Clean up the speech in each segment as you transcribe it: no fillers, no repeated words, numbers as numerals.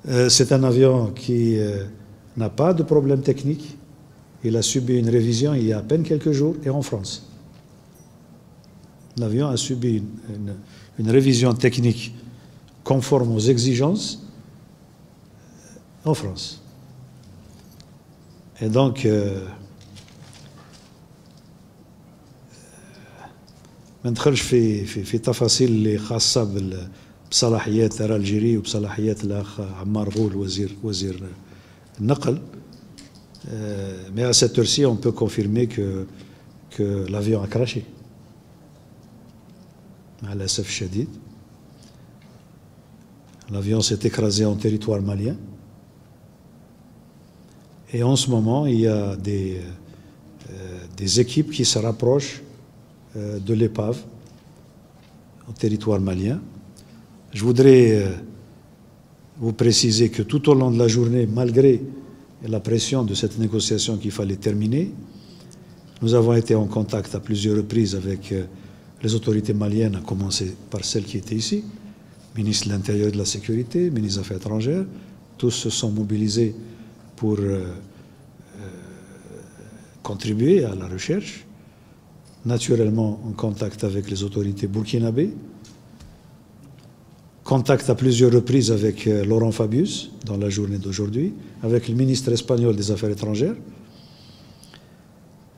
C'est un avion qui n'a pas de problème technique. Il a subi une révision il y a à peine quelques jours et en France. L'avion a subi une révision technique conforme aux exigences en France. Et donc, ما ندخلش في تفاصيل اللي خاصة بصلاحيات الجيري وبصلاحيات الأخ عمار غول وزير النقل. Mais à cette heure-ci, on peut confirmer que l'avion a craché. À l'asaf shadid. L'avion s'est écrasé en territoire malien. Et en ce moment, il y a des équipes qui se rapprochent de l'épave au territoire malien. Je voudrais vous préciser que tout au long de la journée, malgré la pression de cette négociation qu'il fallait terminer, nous avons été en contact à plusieurs reprises avec les autorités maliennes, à commencer par celles qui étaient ici, ministre de l'Intérieur et de la Sécurité, ministre des Affaires étrangères. Tous se sont mobilisés pour contribuer à la recherche. Naturellement en contact avec les autorités burkinabées, contact à plusieurs reprises avec Laurent Fabius dans la journée d'aujourd'hui, avec le ministre espagnol des Affaires étrangères,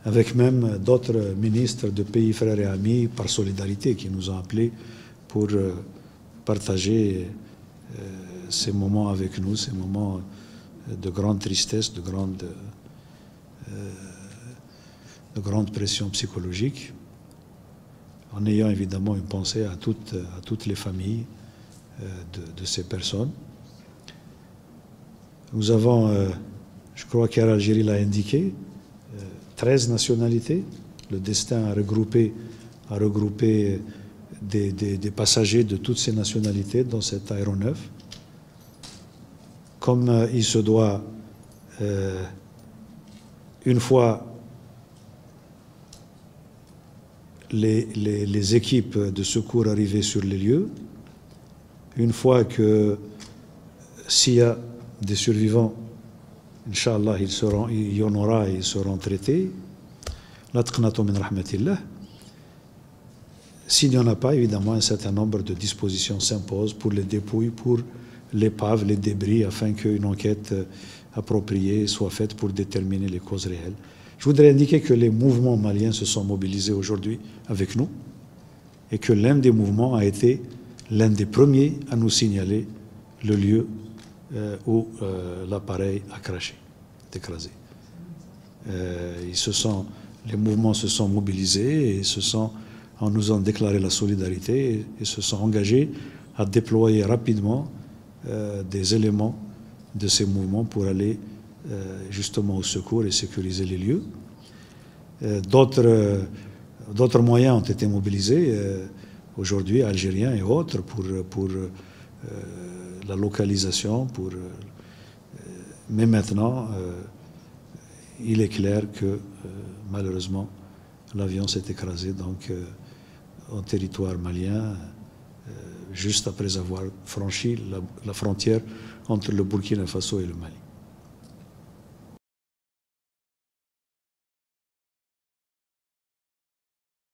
avec même d'autres ministres de pays frères et amis par solidarité qui nous ont appelés pour partager ces moments avec nous, ces moments de grande tristesse, de grande pression psychologique, en ayant évidemment une pensée à toutes les familles de ces personnes. Nous avons, je crois qu'Air Algérie l'a indiqué, 13 nationalités. Le destin a regroupé des passagers de toutes ces nationalités dans cet aéronef. Comme il se doit, une fois les équipes de secours arrivées sur les lieux, une fois que s'il y a des survivants, Inch'Allah, il y en aura et ils seront traités. La taqnatu min rahmatillah. S'il n'y en a pas, évidemment, un certain nombre de dispositions s'imposent pour les dépouilles, pour l'épave, les débris, afin qu'une enquête appropriée soit faite pour déterminer les causes réelles. Je voudrais indiquer que les mouvements maliens se sont mobilisés aujourd'hui avec nous et que l'un des mouvements a été l'un des premiers à nous signaler le lieu où l'appareil a craché, écrasé. Les mouvements se sont mobilisés et en nous ont déclaré la solidarité et se sont engagés à déployer rapidement des éléments de ces mouvements pour aller justement au secours et sécuriser les lieux. D'autres moyens ont été mobilisés aujourd'hui, algériens et autres, pour la localisation. Mais maintenant, il est clair que malheureusement, l'avion s'est écrasé donc en territoire malien, juste après avoir franchi la frontière entre le Burkina Faso et le Mali.